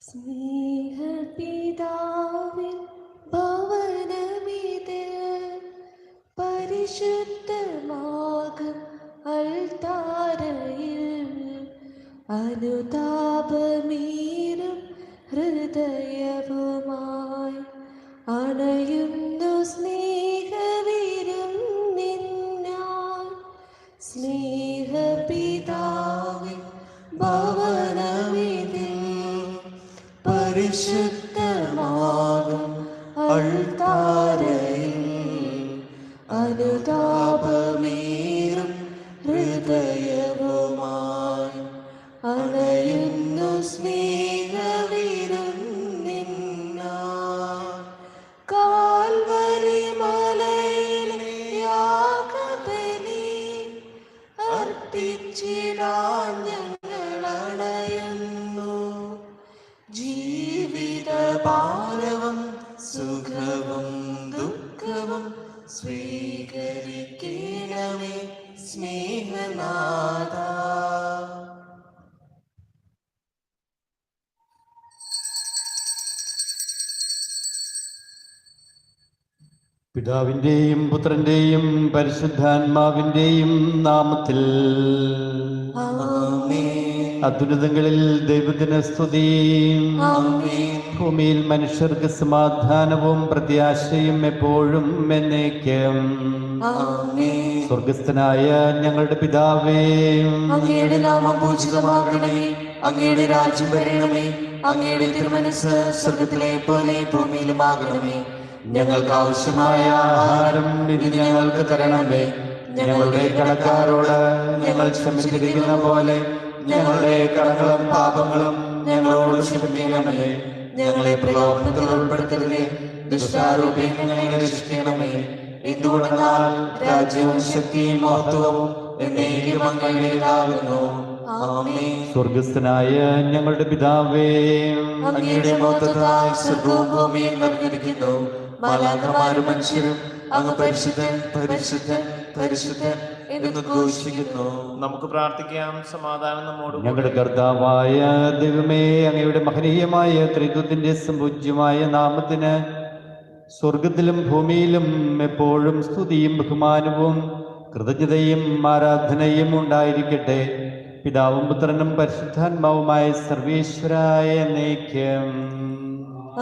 സ്നേഹപിതാവിൻ ഭവനമിത്, പരിശുദ്ധമാകും അൾത്താരയിൽ അനുതാപമീറും ഹൃദയവുമായി അണയുന്നു സ്നേഹവിരും നിന്നായി. സ്നേഹപിതാവിൻ ഭവനമിതിൽ പരിശുദ്ധമാകും അൾത്താരയിൽ അനുതാപമീറും ഹൃദയവുമായി അണയുന്നു സ്നേഹവിരും നിന്നായി. കാൽവരി മലയിലെ യാഗബലി അർപ്പിച്ചിടാൻ ഞങ്ങൾ അണയുന്നു. ജീവിതഭാരവും സുഖവും ദുഃഖവും സ്വീകരിക്കണമേ സ്നേഹനാഥ. പിതാവിന്റെയും പുത്രന്റെയും പരിശുദ്ധാത്മാവിന്റെയും നാമത്തിൽ അത്യുന്നതങ്ങളിൽ ദൈവത്തിന് സ്തുതി. ഭൂമിയിൽ മനുഷ്യർക്ക് സമാധാനവും പ്രത്യാശയും എപ്പോഴും എന്നേക്കും. സ്വർഗസ്ഥനായ ഞങ്ങളുടെ പിതാവേ, അങ്ങയുടെ നാമം പൂജിതമാകണമേ, അങ്ങയുടെ രാജ്യം വരണമേ, അങ്ങയുടെ തിരുമനസ്സ് സ്വർഗത്തിലെ പോലെ ഭൂമിയിലുമാകണമേ. ഞങ്ങൾക്ക് ആവശ്യമായ ആഹാരം ഇന്ന് ഞങ്ങൾക്ക് തരണമേ. ഞങ്ങളുടെ കടക്കാരോട് ഞങ്ങൾ ക്ഷമിച്ചിരിക്കുന്ന പോലെ ഞങ്ങളുടെ കടങ്ങളും പാപങ്ങളും ഞങ്ങളോട് ക്ഷമിക്കണമേ. ഞങ്ങളെ പ്രലോഭനത്തിൽ ഉൾപ്പെടുത്തരുതേ, ദുഷ്ടാരൂപേ ഞങ്ങളെ രക്ഷിക്കണമേ. എന്തുകൊണ്ടെന്നാൽ രാജ്യവും ശക്തിയും മഹത്വവും എന്നേക്കും അങ്ങയുടേതാകുന്നു. ആമേൻ. സ്വർഗസ്ഥനായ ഞങ്ങളുടെ പിതാവേ, അങ്ങയുടെ മഹത്വത്താൽ സ്വർഗവും ഭൂമിയും നിറഞ്ഞിരിക്കുന്നു. മാലാഖമാരും മനുഷ്യരും അങ്ങ് പരിശുദ്ധൻ പരിശുദ്ധൻ പരിശുദ്ധൻ എന്ന് ഘോഷിക്കുന്നു. നമുക്ക് പ്രാർത്ഥിക്കാം. സമാധാനം നമ്മോട്. ഞങ്ങളുടെ കർത്താവായ ദൈവമേ, അങ്ങയുടെ മഹനീയമായ ത്രിത്വത്തിന്റെ സമ്പൂജ്യമായ നാമത്തിന് സ്വർഗത്തിലും ഭൂമിയിലും എപ്പോഴും സ്തുതിയും ബഹുമാനവും കൃതജ്ഞതയും ആരാധനയും ഉണ്ടായിരിക്കട്ടെ. പിതാവും പുത്രനും പരിശുദ്ധാത്മാവുമായ സർവേശ്വരായ എന്നേക്കും.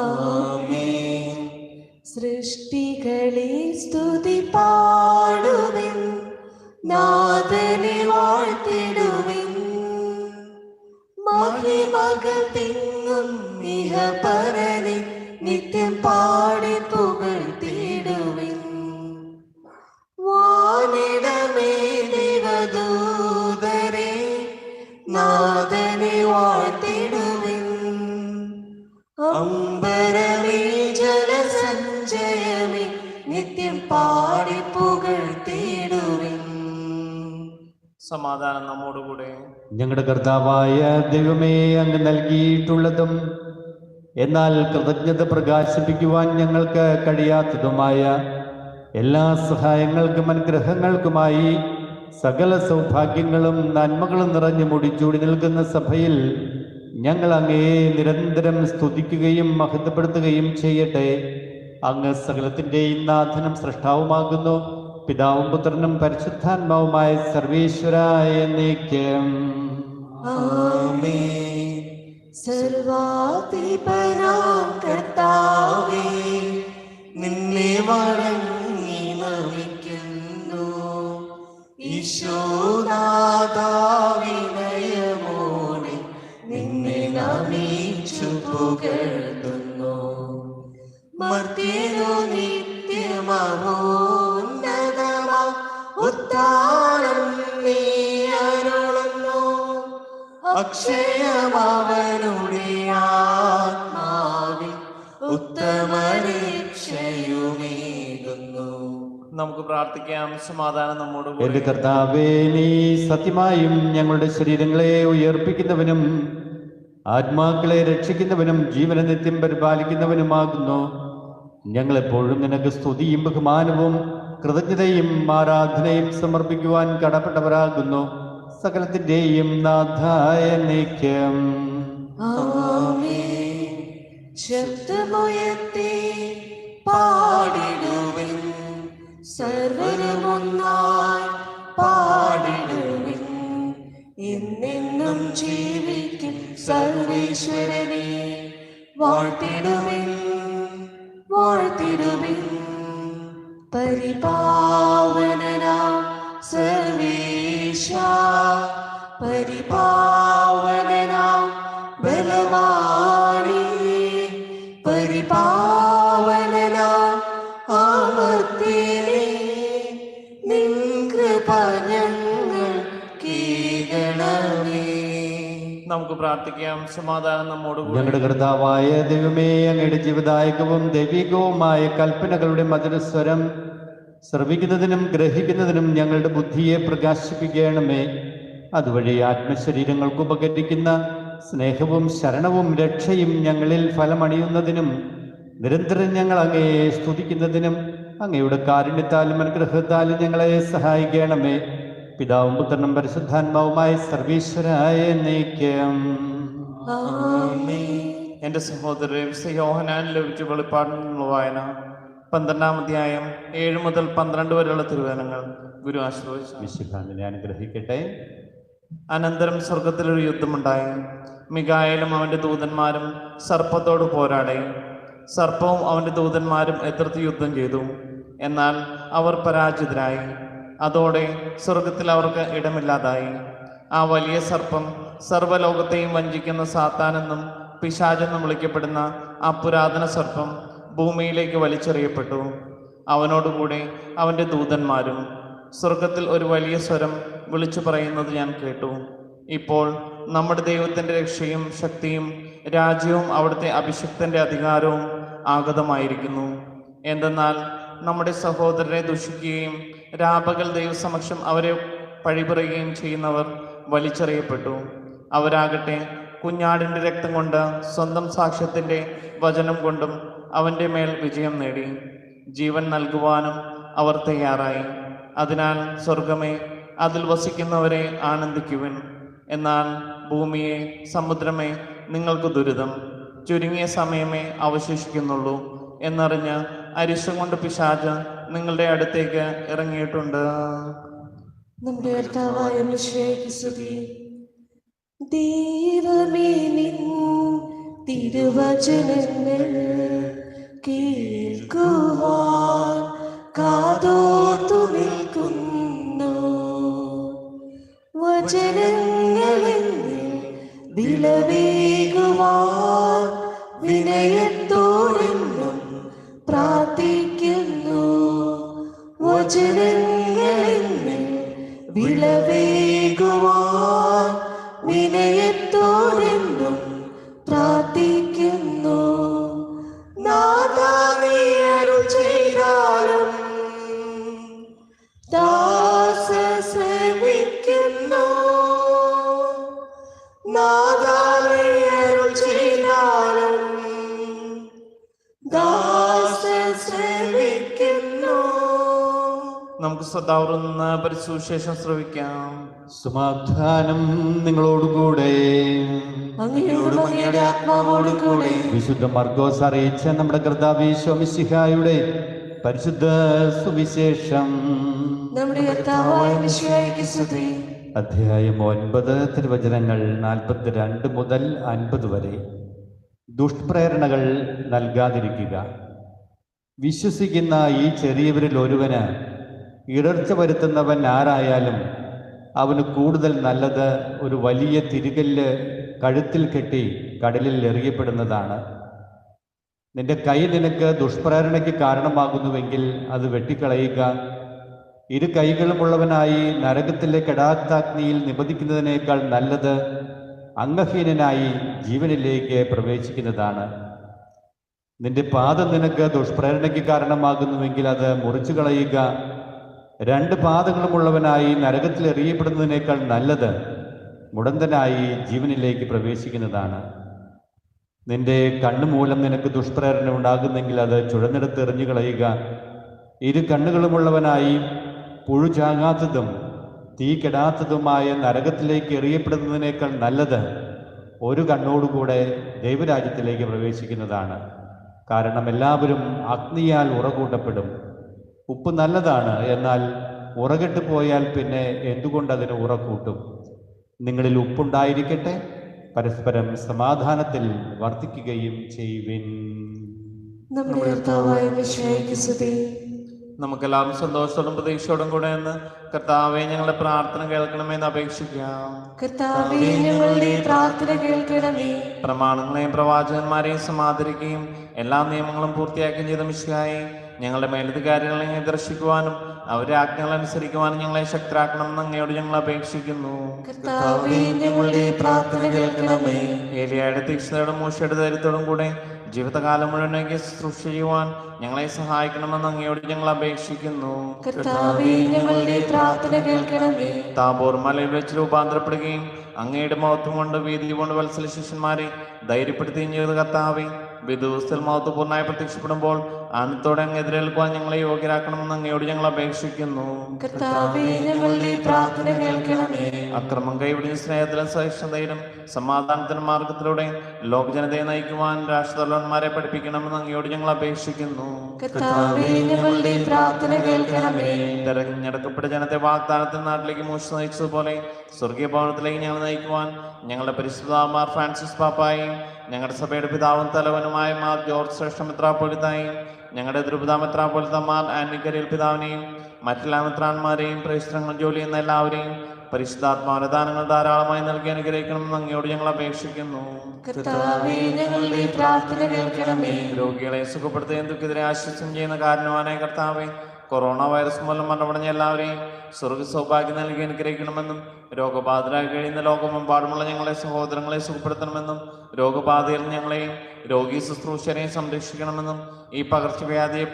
ആമേൻ. സൃഷ്ടികളെ സ്തുതി പാടുവിൻ, നാഥനെ വാഴ്ത്തിടുവിൻ. മഹിമകൾ തിങ്ങും ഇഹപരനെ നിത്യം പാടി പുകഴ്ത്തിടുവിൻ. വാനിടമേ ദേവദൂതരെ നാഥനെ വാഴ്ത്തിടുവിൻ. അമ്പരമേ ജലസഞ്ചയമേ നിത്യം പാടി പുകഴ്ത്തിടുവിൻ. സമാധാനം നമ്മോടുകൂടെ. ഞങ്ങളുടെ കർത്താവായ ദൈവമേ, അങ്ങ് നൽകിയിട്ടുള്ളതും എന്നാൽ കൃതജ്ഞത പ്രകാശിപ്പിക്കുവാൻ ഞങ്ങൾക്ക് കഴിയാത്തതുമായ എല്ലാ സഹായങ്ങൾക്കും അനുഗ്രഹങ്ങൾക്കുമായി സകല സൗഭാഗ്യങ്ങളും നന്മകളും നിറഞ്ഞു മുടിച്ചൂടി നിൽക്കുന്ന സഭയിൽ ഞങ്ങൾ അങ്ങയെ നിരന്തരം സ്തുതിക്കുകയും മഹത്വപ്പെടുത്തുകയും ചെയ്യട്ടെ. അങ്ങ് സകലത്തിൻ്റെയും നാഥനും സൃഷ്ടാവുമാകുന്നു. പിതാവും പുത്രനും പരിശുദ്ധാത്മാവുമായ സർവേശ്വരായ എന്നേക്കും. ആമേൻ. സർവാധിപനാം കർത്താവേ, നിന്നെ വണങ്ങി നമിക്കുന്നു. ഈശോനാഥാ, വിനയമോടെ നിന്നെ നമിച്ചു പുകഴ്ത്തുന്നു. മർത്യനു നിത്യമഹോന്നതമാ ഉദ്ധാനം നീ അരുളുന്നു. അക്ഷയമവനുടെ ആത്മാവിൽ ഉത്തമ രക്ഷയുമേകുന്നു. നമുക്ക് പ്രാർത്ഥിക്കാം. സമാധാനം നമ്മോടുകൂടെ. എന്റെ കർത്താവേ, നീ സത്യമായും ഞങ്ങളുടെ ശരീരങ്ങളെ ഉയർപ്പിക്കുന്നവനും ആത്മാക്കളെ രക്ഷിക്കുന്നവനും ജീവനെ നിത്യം പരിപാലിക്കുന്നവനുമാകുന്നു. ഞങ്ങളെപ്പോഴും നിനക്ക് സ്തുതിയും ബഹുമാനവും കൃതജ്ഞതയും ആരാധനയും സമർപ്പിക്കുവാൻ കടപ്പെട്ടവരാകുന്നു. സകലത്തിന്റെയും നാഥായ എന്നേക്കും. ആമേൻ. ശബ്ദമുയർത്തി പാടിടുവിൻ, സർവരുമൊന്നായി പാടിടുവിൻ. എന്നെന്നും ജീവിക്കും സർവേശ്വരനെ വാഴ്ത്തിടുവിൻ, വാഴ്ത്തിടുവിൻ. പരിപാവനനാം സർവേശ, പരിപാവനനാം ബലവാനേ, പരിപാവനനാം അമർത്യനേ, നിൻ കൃപ ഞങ്ങൾ കീഴണമേ. നമുക്ക് പ്രാർത്ഥിക്കാം. സമാധാനം നമ്മോടുകൂടെ. ഞങ്ങളുടെ കർത്താവായ ദൈവമേ, അങ്ങയുടെ ജീവദായകവും ദൈവികവുമായ കൽപ്പനകളുടെ മധുരസ്വരം ശ്രവിക്കുന്നതിനും ഗ്രഹിക്കുന്നതിനും ഞങ്ങളുടെ ബുദ്ധിയെ പ്രകാശിപ്പിക്കണമേ. അതുവഴി ആത്മശരീരങ്ങൾക്ക് ഉപകരിക്കുന്ന സ്നേഹവും ശരണവും രക്ഷയും ഞങ്ങളിൽ ഫലമണിയുന്നതിനും നിരന്തരം ഞങ്ങൾ അങ്ങയെ സ്തുതിക്കുന്നതിനും അങ്ങയുടെ കാരുണ്യത്താലും അനുഗ്രഹത്താലും ഞങ്ങളെ സഹായിക്കണമേ. പിതാവും പുത്രനും പരിശുദ്ധാത്മാവുമായ സർവീശ്വരായ എന്നേക്കും. എന്റെ സഹോദരരെ, വിശുദ്ധ യോഹന്നാൻ ലഭിച്ച വെളിപ്പാടിനുള്ള വായന 12-ാം അധ്യായം 7 മുതൽ 12 വരെയുള്ള തിരുവചനങ്ങൾ ഗുരു ആശ്രയിച്ചു. വിശുദ്ധാത്മാവിനെ അനുഗ്രഹിക്കട്ടെ. അനന്തരം സ്വർഗത്തിലൊരു യുദ്ധമുണ്ടായി. മിഖായേലും അവന്റെ ദൂതന്മാരും സർപ്പത്തോട് പോരാടി. സർപ്പവും അവന്റെ ദൂതന്മാരും എതിർത്ത് യുദ്ധം ചെയ്തു. എന്നാൽ അവർ പരാജിതരായി. അതോടെ സ്വർഗത്തിൽ അവർക്ക് ഇടമില്ലാതായി. ആ വലിയ സർപ്പം സർവ്വലോകത്തെയും വഞ്ചിക്കുന്ന സാത്താനെന്നും പിശാചെന്നും വിളിക്കപ്പെടുന്ന ആ പുരാതന സർപ്പം ഭൂമിയിലേക്ക് വലിച്ചെറിയപ്പെട്ടു. അവനോടുകൂടെ അവന്റെ ദൂതന്മാരും. സ്വർഗത്തിൽ ഒരു വലിയ സ്വരം വിളിച്ചു പറയുന്നത് ഞാൻ കേട്ടു. ഇപ്പോൾ നമ്മുടെ ദൈവത്തിൻ്റെ രക്ഷയും ശക്തിയും രാജ്യവും അവിടുത്തെ അഭിഷിക്തന്റെ അധികാരവും ആഗതമായിരിക്കുന്നു. എന്തെന്നാൽ നമ്മുടെ സഹോദരരെ ദുഷിക്കുകയും രാപകൽ ദൈവസമക്ഷം അവരെ പഴിപറയുകയും ചെയ്യുന്നവർ വലിച്ചെറിയപ്പെട്ടു. അവരാകട്ടെ കുഞ്ഞാടിൻ്റെ രക്തം കൊണ്ട് സ്വന്തം സാക്ഷ്യത്തിൻ്റെ വചനം കൊണ്ടും അവൻ്റെ മേൽ വിജയം നേടി. ജീവൻ നൽകുവാനും അവർ തയ്യാറായി. അതിനാൽ സ്വർഗമേ, അതിൽ വസിക്കുന്നവരെ ആനന്ദിക്കുവിൻ. എന്നാൽ ഭൂമിയെ, സമുദ്രമേ, നിങ്ങൾക്ക് ദുരിതം. ചുരുങ്ങിയ സമയമേ അവശേഷിക്കുന്നുള്ളൂ എന്നറിഞ്ഞ് അരിശം കൊണ്ട് പിശാച് നിങ്ങളുടെ അടുത്തേക്ക് ഇറങ്ങിയിട്ടുണ്ട്. നമ്മുടെ കർത്താവായ മിശിഹായ്ക്ക് സ്തുതി. ദൈവമേ, നിൻ തിരുവചനങ്ങൾ കേൾക്കുവാൻ കാതോർത്തു നിൽക്കുന്നു. വചനങ്ങളിൽ വിളവേകുവാൻ വിനയത്തോടെന്നും പ്രാർത്ഥിക്കുന്നു. വചനങ്ങളിൽ വിളവേകുവാൻ വിനയത്തോടെന്നും പ്രാർത്ഥിക്കുന്നു. നാഥാ, നീ അരുൾ ചെയ്താലും ദാസൻ ശ്രമിക്കുന്നു. നാഥാ, നീ അരുൾ ചെയ്താലും ദാസൻ ശ്രമിക്കുന്നു. നമുക്ക് ശ്രദ്ധാപൂർവ്വം പരിസുവിശേഷം ശ്രവിക്കാം. സമാധാനം നിങ്ങളോടുകൂടെ. അങ്ങയോടും അങ്ങയുടെ ആത്മാവോടും കൂടെ. വിശുദ്ധ മർക്കോസ് അറിയിച്ച നമ്മുടെ കർത്താവ് ഈശോ മിശിഹായുടെ പരിശുദ്ധ സുവിശേഷം. നമ്മുടെ കർത്താവായ മിശിഹായ്ക്ക് സ്തുതി. അധ്യായം 9 തിരുവചനങ്ങൾ 42 മുതൽ 50 വരെ. ദുഷ്പ്രേരണകൾ നൽകാതിരിക്കുക. വിശ്വസിക്കുന്ന ഈ ചെറിയവരിൽ ഒരുവന് ഇടർച്ച വരുത്തുന്നവൻ ആരായാലും അവന് കൂടുതൽ നല്ലത് ഒരു വലിയ തിരികല്ല് കഴുത്തിൽ കെട്ടി കടലിൽ എറിയപ്പെടുന്നതാണ്. നിന്റെ കൈ നിനക്ക് ദുഷ്പ്രേരണയ്ക്ക് കാരണമാകുന്നുവെങ്കിൽ അത് വെട്ടിക്കളയുക. ഇരു കൈകളുമുള്ളവനായി നരകത്തിലെ കെടാത്താഗ്നിയിൽ നിബന്ധിക്കുന്നതിനേക്കാൾ നല്ലത് അംഗഹീനനായി ജീവനിലേക്ക് പ്രവേശിക്കുന്നതാണ്. നിന്റെ പാദം നിനക്ക് ദുഷ്പ്രേരണയ്ക്ക് കാരണമാകുന്നുവെങ്കിൽ അത് മുറിച്ചു കളയുക. 2 പാദങ്ങളുമുള്ളവനായി നരകത്തിൽ എറിയപ്പെടുന്നതിനേക്കാൾ നല്ലത് മുടന്തനായി ജീവനിലേക്ക് പ്രവേശിക്കുന്നതാണ്. നിന്റെ കണ്ണുമൂലം നിനക്ക് ദുഷ്പ്രേരണ ഉണ്ടാകുന്നെങ്കിൽ അത് ചുഴന്നെടുത്ത് എറിഞ്ഞു കളയുക. 2 കണ്ണുകളുമുള്ളവനായി പുഴു ചാകാത്തതും തീ കെടാത്തതുമായ നരകത്തിലേക്ക് എറിയപ്പെടുന്നതിനേക്കാൾ നല്ലത് ഒരു കണ്ണോടുകൂടെ ദൈവരാജ്യത്തിലേക്ക് പ്രവേശിക്കുന്നതാണ്. കാരണം എല്ലാവരും അഗ്നിയാൽ ഉറകൂട്ടപ്പെടും. ഉപ്പ് നല്ലതാണ്, എന്നാൽ ഉറകെട്ട് പോയാൽ പിന്നെ എന്തുകൊണ്ടതിന് ഉറക്കൂട്ടും? നിങ്ങളിൽ ഉപ്പുണ്ടായിരിക്കട്ടെ, പരസ്പരം സമാധാനത്തിൽ വർദ്ധിക്കുകയും ചെയ്യുവിൻ. നമ്മുടെ കർത്താവായ മിശിഹായ്ക്ക് സ്തുതി. നമുക്കെല്ലാം സന്തോഷത്തോടും പ്രതീക്ഷയോടും കൂടെ എന്ന് കർത്താവെ ഞങ്ങളുടെ പ്രാർത്ഥന കേൾക്കണമെന്ന് അപേക്ഷിക്കാം. കർത്താവേ, ഞങ്ങളുടെ പ്രാർത്ഥന കേൾക്കണമേ. പ്രമാണങ്ങളെയും പ്രവാചകന്മാരെയും സമാദരിക്കുകയും എല്ലാ നിയമങ്ങളും പൂർത്തിയാക്കുകയും ചെയ്ത മിശിഹായെ, ഞങ്ങളുടെ മേലധികാരികളെ ദർശിക്കുവാനും അവരെ ആജ്ഞകൾ അനുസരിക്കുവാനും ഞങ്ങളെ ശക്തരാക്കണമെന്ന് അങ്ങയോട് ഞങ്ങൾ അപേക്ഷിക്കുന്നു. കർത്താവേ, ഞങ്ങളുടെ പ്രാർത്ഥന കേൾക്കണമേ. ഏലിയായുടെ തീക്ഷ്ണതയോടും മൂശയുടെ ധൈര്യത്തോടും കൂടെ ജീവിതകാലം മുഴുവനേക്ക് ശുശ്രൂഷ ചെയ്യുവാൻ ഞങ്ങളെ സഹായിക്കണമെന്ന് അങ്ങയോട് ഞങ്ങൾ അപേക്ഷിക്കുന്നു. കർത്താവേ, ഞങ്ങളുടെ പ്രാർത്ഥന കേൾക്കണമേ. താബോർ മലയിൽ വെച്ച് രൂപാന്തരപ്പെടുകയും അങ്ങയുടെ മഹത്വം കൊണ്ട് വീതി കൊണ്ട് വത്സല ശിഷ്യന്മാരെ ധൈര്യപ്പെടുത്തുകയും ചെയ്ത കർത്താവേ, വിദൂസ്തൽ മഹത്വം പൂർണ്ണമായി പ്രത്യക്ഷപ്പെടുമ്പോൾ ആനത്തോടെ അങ്ങ് എതിരേൽക്കുവാൻ ഞങ്ങളെ യോഗ്യരാക്കണമെന്ന് അങ്ങയോട് ഞങ്ങൾ അപേക്ഷിക്കുന്നു. കർത്താവേ, ഞങ്ങളുടെ പ്രാർത്ഥന കേൾക്കണമേ. അക്രമം കൈവിടിഞ്ഞ സ്നേഹത്തിലും സഹിഷ്ണുതയിലും സമാധാനത്തിനും മാർഗത്തിലൂടെ ലോകജനതയെ നയിക്കുവാൻ രാഷ്ട്രതലവന്മാരെ പഠിപ്പിക്കണമെന്ന് അങ്ങയോട് ഞങ്ങൾ അപേക്ഷിക്കുന്നു. കർത്താവേ, ഞങ്ങളുടെ പ്രാർത്ഥന കേൾക്കണമേ. തെരഞ്ഞെടുക്കപ്പെട്ട ജനത്തെ വാഗ്ദാനത്തിൽ നാട്ടിലേക്ക് മൂശ നയിച്ചതുപോലെ സ്വർഗീയ ഭവനത്തിലേക്ക് ഞങ്ങൾ നയിക്കുവാൻ ഞങ്ങളുടെ പരിശുദ്ധ ഫ്രാൻസിസ് പാപ്പായും ഞങ്ങളുടെ സഭയുടെ പിതാവും തലവനുമായ മാർ ജോർജ് ശ്രേഷ്ഠ മെത്രാപ്പൊലീത്തായും ഞങ്ങളുടെ ദ്രുപദ മെത്രാപ്പൊലീത്തമാർ ആന്റിക്കരിയൽ പിതാവിനെയും മറ്റെല്ലാ മെത്രാന്മാരെയും പ്രവിശ്രങ്ങൾ ജോലി ചെയ്യുന്ന എല്ലാവരെയും പരിശുദ്ധാത്മാനദാനങ്ങൾ ധാരാളമായി നൽകി അനുഗ്രഹിക്കണമെന്ന് അങ്ങയോട് ഞങ്ങൾ അപേക്ഷിക്കുന്നു. കർത്താവേ, ഞങ്ങളുടെ പ്രാർത്ഥന കേൾക്കണമേ. രോഗികളെ സുഖപ്പെടുത്തുകയും ദുഃഖിതരെ ആശ്വസം ചെയ്യുന്ന കാരണവാനായ കർത്താവേ, കൊറോണ വൈറസ് മൂലം മരണമടഞ്ഞ എല്ലാവരെയും സ്വർഗ സൗഭാഗ്യം നൽകി അനുഗ്രഹിക്കണമെന്നും രോഗബാധിതരായി കഴിയുന്ന ലോകമെമ്പാടുമുള്ള ഞങ്ങളെ സഹോദരങ്ങളെ സുഖപ്പെടുത്തണമെന്നും രോഗബാധയിൽ ഞങ്ങളെയും രോഗി ശുശ്രൂഷരെയും സംരക്ഷിക്കണമെന്നും ഈ പകർച്ചവ്യാധിയെ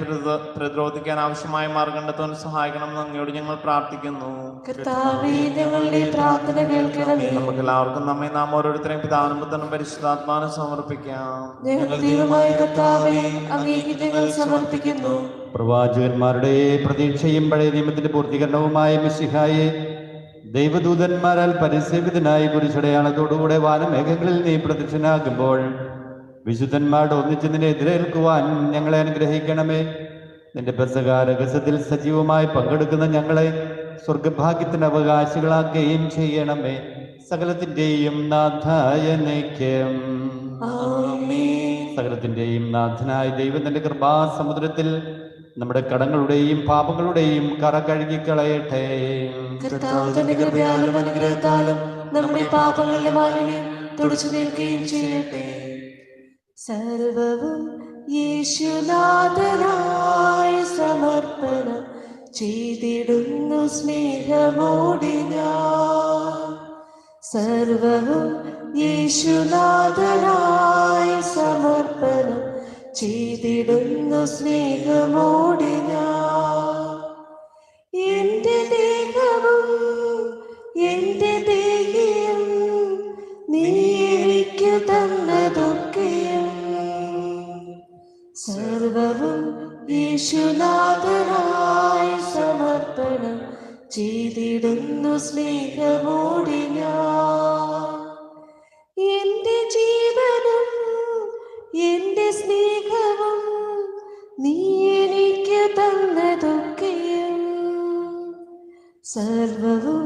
പ്രതിരോധിക്കാൻ ആവശ്യമായ മാർഗം കണ്ടെത്താൻ സഹായിക്കണമെന്ന് അങ്ങയോട് ഞങ്ങൾ പ്രാർത്ഥിക്കുന്നു. കർത്താവേ, ഞങ്ങളുടെ പ്രാർത്ഥന കേൾക്കണമേ. നമുക്ക് എല്ലാവർക്കും നാം ഓരോരുത്തരെയും പിതാവിനും പുത്രനും പരിശുദ്ധാത്മാവിനും സമർപ്പിക്കാം. ഞങ്ങൾ ദൈവമായ കർത്താവേ, അങ്ങേക്ക് ഞങ്ങൾ സമർപ്പിക്കുന്നു. പ്രവാചകന്മാരുടെ പ്രതീക്ഷയും പഴയ നിയമത്തിന്റെ പൂർത്തീകരണവുമായ മിശിഹായെ, ദൈവദൂതന്മാരാൽ പരിസേവിതനായി കുരിശടയാളത്തോടുകൂടെ വാനമേഘങ്ങളിൽ നീ പ്രത്യക്ഷനാകുമ്പോൾ വിശുദ്ധന്മാരുടെ ഒന്നിച്ച് നിന്നെ എതിരേൽക്കുവാൻ ഞങ്ങളെ അനുഗ്രഹിക്കണമേ. നിന്റെ പെസഹ രഹസ്യത്തിൽ സജീവമായി പങ്കെടുക്കുന്ന ഞങ്ങളെ സ്വർഗഭാഗ്യത്തിന് അവകാശികളാക്കുകയും ചെയ്യണമേ. സകലത്തിന്റെയും നാഥായ നിത്യം. സകലത്തിന്റെയും നാഥനായ ദൈവം തന്റെ കൃപാസമുദ്രത്തിൽ നമ്മുടെ കടങ്ങളുടെയും പാപങ്ങളുടെയും കറ കഴുകിക്കളയട്ടെ. കർത്താവ് തന്റെ കൃപയാലും അനുഗ്രഹത്താലും നമ്മുടെ പാപങ്ങളുടെ മാലിന്യം തുടച്ചു നീക്കുകയും ചെയ്യട്ടെ. സർവവും യേശുനാഥനായി സമർപ്പണം ചെയ്തിടുന്നു സ്നേഹമോടി ഞാൻ. സർവവും യേശുനാഥനായി സമർപ്പണം ചെയ്തിടുന്നു സ്നേഹമോടി ഞാൻ. എന്റെ ദേഹവും എന്റെ ദേഹിയും നീ എനിക്ക് തന്നതൊക്കെയും സർവവും യേശുനാഥനായി സമർപ്പണം ചെയ്തിടുന്നു സ്നേഹമോടി ഞാൻ. എന്റെ ജീവനും എന്റെ സ്നേഹവും നീ എനിക്ക് തന്നതൊക്കെയും സർവവും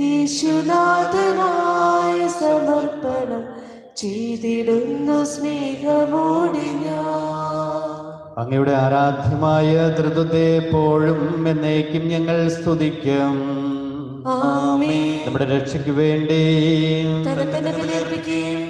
യേശുനാഥനായി സമർപ്പണം ചെയ്തിടുന്നു സ്നേഹമോടി ഞാൻ. അങ്ങയുടെ ആരാധ്യമായ ത്രിത്വത്തെ എപ്പോഴും എന്നേക്കും ഞങ്ങൾ സ്തുതിക്കും. നമ്മുടെ രക്ഷയ്ക്ക് വേണ്ടി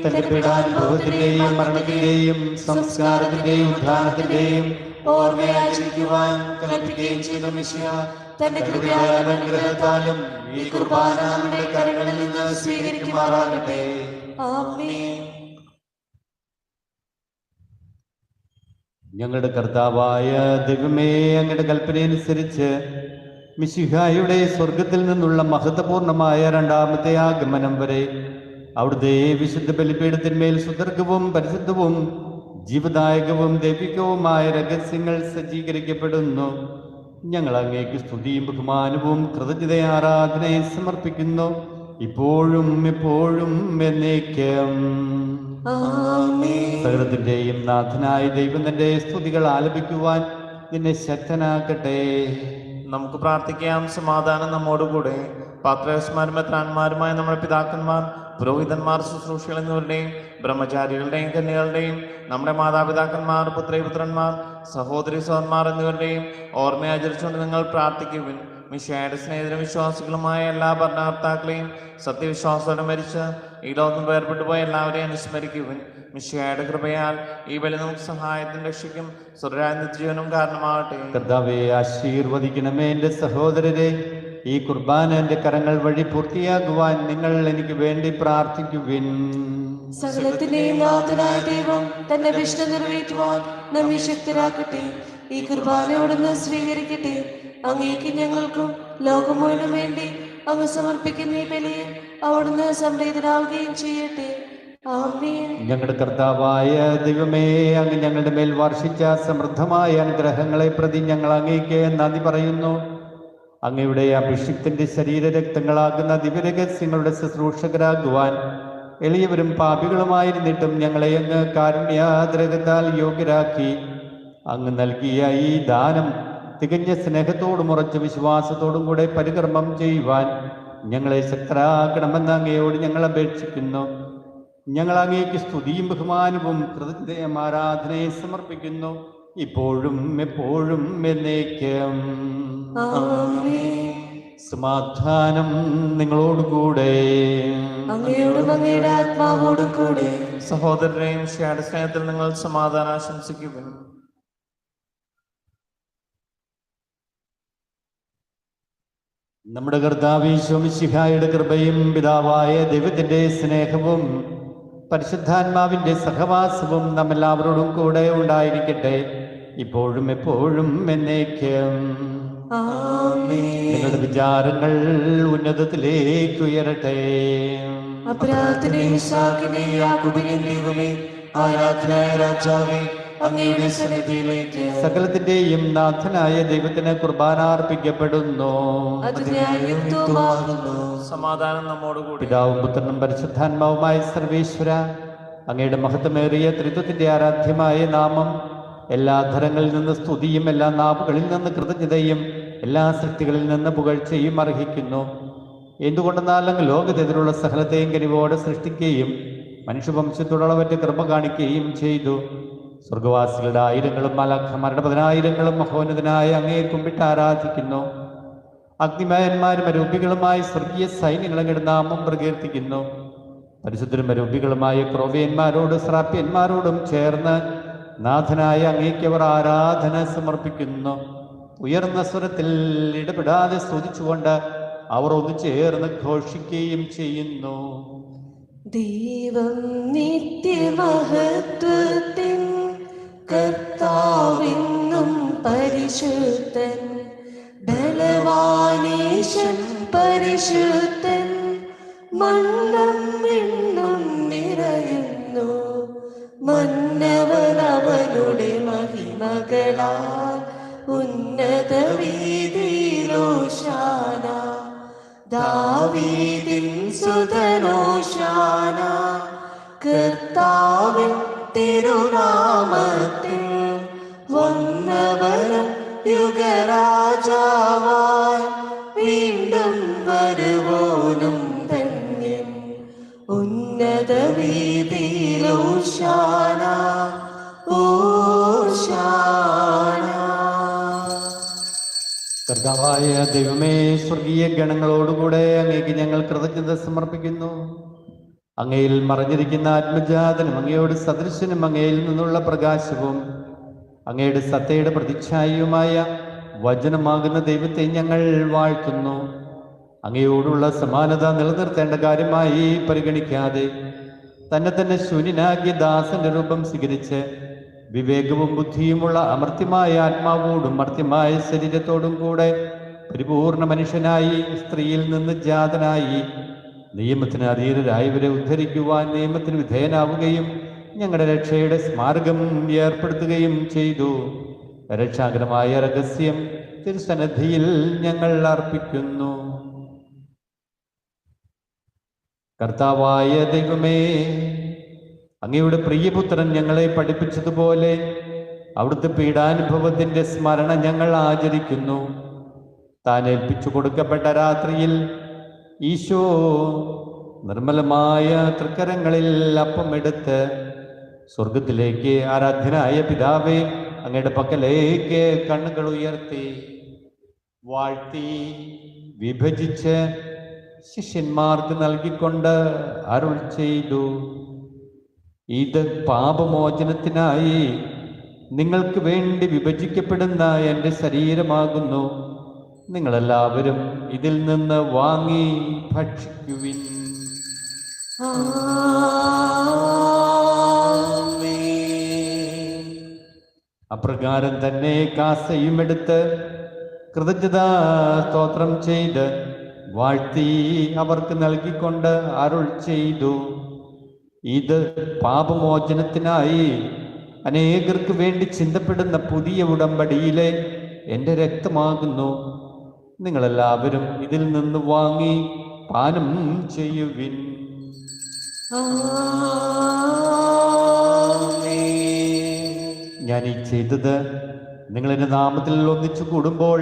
തന്റെ പീഡാനുഭവത്തിന്റെയും മരണത്തിന്റെയും സംസ്കാരത്തിന്റെയും ഉദ്ധാനത്തിന്റെയും ഓർമ്മയാചരിക്കുവാൻ കൽപ്പിക്കുകയും ചെയ്ത മിശിഹാ തന്റെ കൃപയാലും അനുഗ്രഹത്താലും ഈ കുർബാന നമ്മുടെ കരങ്ങളിൽ നിന്ന് സ്വീകരിക്കുമാറാകട്ടെ. ആമേൻ. ഞങ്ങളുടെ കർത്താവായ ദൈവമേ, അങ്ങയുടെ കൽപ്പനയനുസരിച്ച് മിശിഹായുടെ സ്വർഗത്തിൽ നിന്നുള്ള മഹത്വപൂർണമായ രണ്ടാമത്തെ ആഗമനം വരെ അവിടുത്തെ വിശുദ്ധ ബലിപീഠത്തിന്മേൽ സുദീർഘവും പരിശുദ്ധവും ജീവദായകവും ദൈവികവുമായ രഹസ്യങ്ങൾ സജ്ജീകരിക്കപ്പെടുന്നു. ഞങ്ങൾ അങ്ങേക്ക് സ്തുതിയും ബഹുമാനവും കൃതജ്ഞത ആരാധനയും സമർപ്പിക്കുന്നു. ഇപ്പോഴും എപ്പോഴും എന്നേക്കും. ആമേൻ. സകലത്തിന്റെയും നാഥനായ ദൈവം തന്റെ സ്തുതികൾ ആലപിക്കുവാൻ നിന്നെ ശക്തനാക്കട്ടെ. നമുക്ക് പ്രാർത്ഥിക്കാം. സമാധാനം നമ്മോടുകൂടെ. പാത്രേസ്മാരും മെത്രാന്മാരുമായ നമ്മുടെ പിതാക്കന്മാർ, പുരോഹിതന്മാർ, ശുശ്രൂഷികൾ എന്നിവരുടെയും ബ്രഹ്മചാരികളുടെയും കന്യകളുടെയും നമ്മുടെ മാതാപിതാക്കന്മാർ, പുത്രന്മാർ, സഹോദരി സഹോദരന്മാർ എന്നിവരുടെയും ഓർമ്മയാചരിച്ചുകൊണ്ട് നിങ്ങൾ പ്രാർത്ഥിക്കുവിൻ. മിശിഹായുടെ സ്നേഹിതരും വിശ്വാസികളുമായ എല്ലാ ഭരണകർത്താക്കളെയും സത്യവിശ്വാസത്തോടെ മരിച്ച് ഈ ലോകം വേർപെട്ടു പോയ എല്ലാവരെയും അനുസ്മരിക്കുവിൻ. മിശിഹായുടെ കൃപയാൽ ഈ ബലി നമുക്ക് സഹായത്തിന് രക്ഷിക്കും സ്വർഗ്ഗരാജ്യ നിത്യജീവനും കാരണമാകട്ടെ. കർത്താവെ ആശീർവദിക്കണമേ. എൻ്റെ സഹോദരരെ, ഈ കുർബാന എൻ്റെ കരങ്ങൾ വഴി പൂർത്തിയാകുവാൻ നിങ്ങൾ എനിക്ക് വേണ്ടി പ്രാർത്ഥിക്കുവിൻ. സകലത്തിന്റെയും നാഥനായ ദൈവം തന്റെ വിഷ്ണു നിറവേറ്റുവാൻ നമ്മെ ശക്തരാക്കട്ടെ. ഈ കുർബാനയോടൊന്ന് സ്വീകരിക്കട്ടെ. അങ്ങേക്ക് ഞങ്ങൾക്കും ലോകം മുഴുവനും വേണ്ടി അങ്ങ് സമർപ്പിക്കുന്ന ഈ ബലിയെ അവിടുന്ന് സംപ്രീതനാവുകയും ചെയ്യട്ടെ. ആമേൻ. ഞങ്ങളുടെ കർത്താവായ ദൈവമേ, അങ്ങ് ഞങ്ങളുടെ മേൽ വർഷിച്ച സമൃദ്ധമായ അനുഗ്രഹങ്ങളെ പ്രതി ഞങ്ങൾ അങ്ങേക്ക് നന്ദി പറയുന്നു. അങ്ങയുടെ അഭിഷിക്തന്റെ ശരീരരക്തങ്ങളാകുന്ന ദിവ്യരഹസ്യങ്ങളുടെ ശുശ്രൂഷകരാകുവാൻ എളിയവരും പാപികളുമായിരുന്നിട്ടും ഞങ്ങളെ അങ്ങ് കാരുണ്യാദ്രകത്താൽ യോഗ്യരാക്കി. അങ്ങ് നൽകിയ ഈ ദാനം തികഞ്ഞ സ്നേഹത്തോടും ഉറച്ച വിശ്വാസത്തോടും കൂടെ പരികർമ്മം ചെയ്യുവാൻ ഞങ്ങളെ ശക്തരാക്കണമെന്ന് അങ്ങയോട് ഞങ്ങൾ അപേക്ഷിക്കുന്നു. ഞങ്ങൾ അങ്ങേക്ക് സ്തുതിയും ബഹുമാനവും കൃതജ്ഞതയും ആരാധനയെ സമർപ്പിക്കുന്നു, ഇപ്പോഴും എപ്പോഴും എന്നേക്കും. ആമേൻ. സമാധാനം നിങ്ങളോടുകൂടെ. അങ്ങയോടും അങ്ങയുടെ ആത്മാവോടും കൂടെ. സഹോദരരെയും മിശിഹായുടെ സ്നേഹത്തിൽ നിങ്ങൾ സമാധാനം ആശംസിക്കുവിൻ. നമ്മുടെ കർത്താവ് മിശിഹായുടെ കൃപയും പിതാവായ ദൈവത്തിന്റെ സ്നേഹവും പരിശുദ്ധാത്മാവിന്റെ സഹവാസവും നമ്മെല്ലാവരോടും കൂടെ ഉണ്ടായിരിക്കട്ടെ, ഇപ്പോഴും എപ്പോഴും എന്നേക്കും. നിങ്ങളുടെ വിചാരങ്ങൾ ഉന്നതത്തിലേക്ക് ഉയരട്ടെ. അബ്രാഹത്തിനെയും ഇസ്ഹാക്കിനെയും യാക്കോബിനെയും ദൈവമേ, ആരാധനായ രാജാവേ, അങ്ങയുടെ സന്നിധിയിലേക്ക് സകലത്തിന്റെയും നാഥനായ ദൈവത്തിന് കുർബാന അർപ്പിക്കപ്പെടുന്നു. അത് ന്യായയുക്തവുമാകുന്നു. സമാധാനം നമ്മോടുകൂടി. പിതാവും പുത്രനും പരിശുദ്ധാത്മാവുമായ സർവേശ്വര, അങ്ങയുടെ മഹത്വമേറിയ ത്രിത്വത്തിന്റെ ആരാധ്യമായ നാമം എല്ലാ ധരങ്ങളിൽ നിന്ന് സ്തുതിയും എല്ലാ നാവുകളിൽ നിന്ന് കൃതജ്ഞതയും എല്ലാ സൃഷ്ടികളിൽ നിന്ന് പുകഴ്ചയും അർഹിക്കുന്നു. എന്തുകൊണ്ടെന്നാൽ അങ്ങ് ലോകത്തെതിരുള്ള സകലത്തെയും കനിവോടെ സൃഷ്ടിക്കുകയും മനുഷ്യവംശത്തോടുള്ളവന്റെ കൃപ കാണിക്കുകയും ചെയ്തു. സ്വർഗവാസികളുടെ ആയിരങ്ങളും മാലാഖമാരുടെ 10,000 മഹോന്നതനായ അങ്ങയെ കുമ്പിട്ട് ആരാധിക്കുന്നു. അഗ്നിമയന്മാരും അരൂപികളുമായി സ്വർഗീയ സൈന്യങ്ങൾ അങ്ങയുടെ നാമം പ്രകീർത്തിക്കുന്നു. പരിശുദ്ധരും അരൂപികളുമായ ക്രോവേന്മാരോട് ശ്രാപ്യന്മാരോടും ചേർന്ന് നാഥനായ അങ്ങേക്ക് അവർ ആരാധന സമർപ്പിക്കുന്നു. ഉയർന്ന സ്വരത്തിൽ ഇടപെടാതെ സ്തുതിച്ചുകൊണ്ട് അവർ ഒന്ന് ചേർന്ന് ഘോഷിക്കുകയും ചെയ്യുന്നു. ദൈവം നിത്യമഹത്വത്തിൻ കർത്താവെന്നും പരിശുദ്ധൻ, ബലവാനീശൻ പരിശുദ്ധൻ, മണ്ണും വിണ്ണും നിറയുന്നു. മന്നവനവനുടെ മഹിമകളാൽ ഉന്നത വീതിയിലോശാന. ദാവീദിൻ സുതനോശാന. കർത്താവിൻ തിരുനാമത്തിൽ വന്നവരും യുഗരാജാവായി വീണ്ടും വരുവോനും ധന്യൻ. ഉന്നത വീതിയിലോശാന ഓശാന. കർത്താവായ ദൈവമേ, സ്വർഗീയ ഗണങ്ങളോടുകൂടെ അങ്ങേക്ക് ഞങ്ങൾ കൃതജ്ഞത സമർപ്പിക്കുന്നു. അങ്ങയിൽ മറഞ്ഞിരിക്കുന്ന ആത്മജാതനും അങ്ങയോട് സദൃശനും അങ്ങയിൽ നിന്നുള്ള പ്രകാശവും അങ്ങയുടെ സത്തയുടെ പ്രതിച്ഛായയുമായ വചനമാകുന്ന ദൈവത്തെ ഞങ്ങൾ വാഴ്ത്തുന്നു. അങ്ങയോടുള്ള സമാനത നിലനിർത്തേണ്ട കാര്യമായി പരിഗണിക്കാതെ തന്നെ ശൂന്യനാകിയ ദാസന്റെ രൂപം സ്വീകരിച്ച് വിവേകവും ബുദ്ധിയുമുള്ള അമർത്യമായ ആത്മാവോടും മർത്യമായ ശരീരത്തോടും കൂടെ പരിപൂർണ മനുഷ്യനായി സ്ത്രീയിൽ നിന്ന് ജാതനായി നിയമത്തിന് അധീരരായവരെ ഉദ്ധരിക്കുവാൻ നിയമത്തിന് വിധേയനാവുകയും ഞങ്ങളുടെ രക്ഷയുടെ സ്മാരകം ഏർപ്പെടുത്തുകയും ചെയ്തു. രക്ഷാകരമായ രഹസ്യം തിരുസന്നിധിയിൽ ഞങ്ങൾ അർപ്പിക്കുന്നു. കർത്താവായ ദൈവമേ, അങ്ങയുടെ പ്രിയപുത്രൻ ഞങ്ങളെ പഠിപ്പിച്ചതുപോലെ അവിടുത്തെ പീഡാനുഭവത്തിന്റെ സ്മരണ ഞങ്ങൾ ആചരിക്കുന്നു. താൻ ഏൽപ്പിച്ചു കൊടുക്കപ്പെട്ട രാത്രിയിൽ ഈശോ നിർമ്മലമായ തൃക്കരങ്ങളിൽ അപ്പമെടുത്ത് സ്വർഗത്തിലേക്ക് ആരാധ്യനായ പിതാവേ അങ്ങയുടെ പക്കലേക്ക് കണ്ണുകൾ ഉയർത്തി വാഴ്ത്തി വിഭജിച്ച് ശിഷ്യന്മാർക്ക് നൽകിക്കൊണ്ട് അരുൾ ചെയ്തു, ഇത് പാപമോചനത്തിനായി നിങ്ങൾക്ക് വേണ്ടി വിഭജിക്കപ്പെടുന്ന എൻ്റെ ശരീരമാകുന്നു. നിങ്ങളെല്ലാവരും ഇതിൽ നിന്ന് വാങ്ങി ഭക്ഷിക്കുവിൻ. അപ്രകാരം തന്നെ കാസയും എടുത്ത് കൃതജ്ഞതാ സ്തോത്രം ചെയ്ത് വാഴ്ത്തി അവർക്ക് നൽകിക്കൊണ്ട് അരുൾ ചെയ്തു, ഇത് പാപമോചനത്തിനായി അനേകർക്ക് വേണ്ടി ചിന്തപ്പെടുന്ന പുതിയ ഉടമ്പടിയിലെ എൻ്റെ രക്തമാകുന്നു. നിങ്ങളെല്ലാവരും ഇതിൽ നിന്ന് വാങ്ങി പാനം ചെയ്യുവിൻ. ഞാൻ ഈ ചെയ്തത് നിങ്ങൾ എൻ്റെ നാമത്തിൽ ഒന്നിച്ചു കൂടുമ്പോൾ